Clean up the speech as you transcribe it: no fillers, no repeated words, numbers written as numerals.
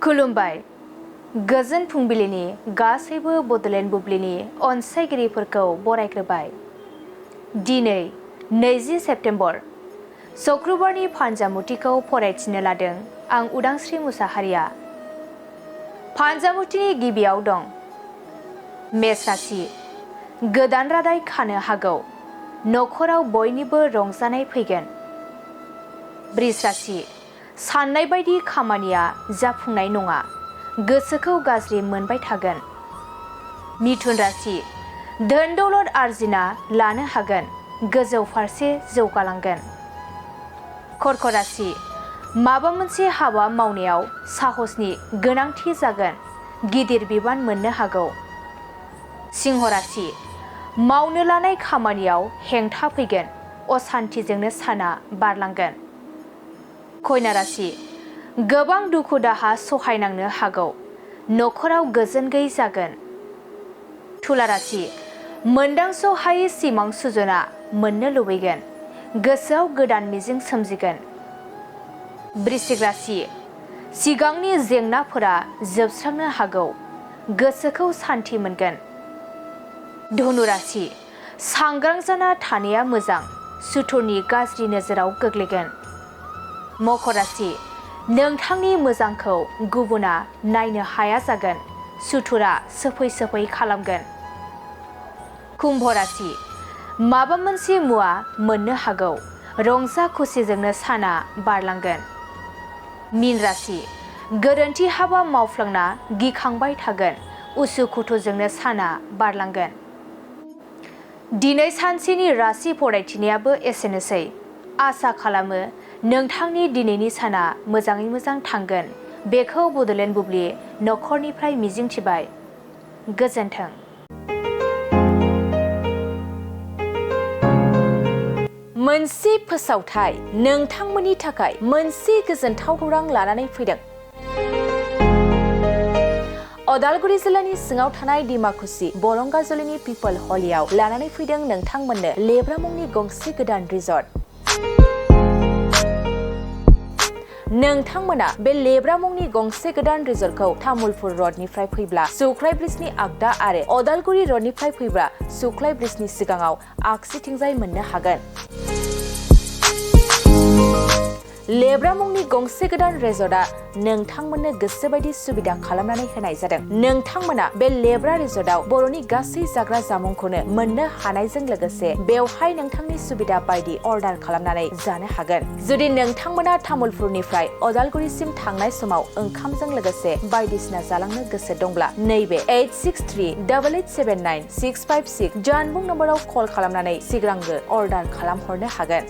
खुलुमबाय गोजोन फुंबिलिनि गासैबो बडलेण्ड बुब्लिनि अनसायगिरिफोरखौ बरायग्रोबाय। दिनै 20 सेप्तेम्बर शुक्रबारनि फानजामुथिखौ फरायथिनो लादों आं उदांस्रि मुसाहारिया। फानजामुथिनि गिबियाव दं मेष राशि गोदान रादाय खानो हागौ, नखराव बयनिबो रंजानाय फैगोन। बृष राशि साननाय बायदि खामानिया जाफुंनाय नङा, गोसोखौ गाज्रि मोनबाय थागोन। मिथुन राशि धोन दौलत आरजिना लानो हागोन, गोजौ फारसे जौगालांगोन। कर्क राशि माबा मोनसे हाबा मावनायाव साहसनि गोनांथि जागोन, गिदिर बिबान मोननो हागौ। सिंह राशि मावनो लानाय खामानियाव हेंथा फैगोन, असान्थिजोंनो साना बारलांगोन। कन्या राशि गोबां दुखु दाहा सहायनांनो हागौ, नखराव गोजोन गैयै जागोन। तुला राशि मोनदांस हायै सिमां सुजुना मोननो लुबैगोन, गोसोआव गोदान मिजिं सोमजिगोन। वृश्चिक राशि सिगांनि जेंनाफोरा जोबस्रांनो हागौ, गोसोखौ सान्थि मोनगोन। धनु राशि सांग्रां जाना थानाया मोजां, सुथुरनि गाज्रि नोजोराव गोग्लैगोन। मकर राशि नोंथांनि मोजांखौ गुबुना नायनो हाया जागोन, सुथुरा सोफै सोफै खालामगोन। कुम्भ राशि माबा मोनसे मुवा मोननो हागौ, रंजा खुसिजोंनो साना बारलांगोन। मीन राशि गोरोन्थि हाबा मावफ्लांना गिखांबाय थागोन, उसुखुथुजोंनो साना बारलांगोन। दिनै सानसेनि राशि फरायथिनायाबो एसेनोसै। आसा खालामो नोंथांनि दिनैनि साना मोजाङै मोजां थांगोन, बेखौ बडलेण्ड बुब्लि नखरनिफ्राय मिजिंथिबाय। गोजोन्थों। मोनसे फोसावथाय नोंथांमोननि थाखाय मोनसे गोजोनथाव खौरां लानानै फैदों। अदालगुरि जिल्लानि सिङाव थानाय डिमाकुसि बरंगाजुलिनि पिपल हलियाव लानानै फैदों नोंथांमोननो लेब्रा मुंनि गंसे गोदान रिजर्ट। नोंथांमोना बे लेब्रा मुंनि गंसे गोदान रिजर्टखौ तामुलपुर रडनिफ्राय फैब्ला सुख्लाय ब्रिजनि आगदा आरो अदालगुरि रडनिफ्राय फैब्ला सुख्लाय ब्रिजनि सिगाङाव आगसिथिंजाय मोननो हागोन। लेब्रा मुंनि गंसे गोदान रिजर्टआ नोंथांमोननो गोसोबायदि सुबिदा खालामनानै होनाय जादों। नोंथांमोना बे लेब्रा रिजर्टआव बर'नि गासै जाग्रा जामुंखौनो मोननो हानायजों लोगोसे बेवहाय नोंथांनि सुबिदा बायदि अर्डार खालामनानै जानो हागोन। जुदि नोंथांमोना तामुलपुरनिफ्राय अदालगुरिसिम थांनाय समाव ओंखामजों लोगोसे बायदिसिना जालांनो गोसो दंब्ला नैबे 8638879656 जानबुं नम्बराव कल खालामनानै सिगांग्रो अर्डार खालामहरनो हागोन।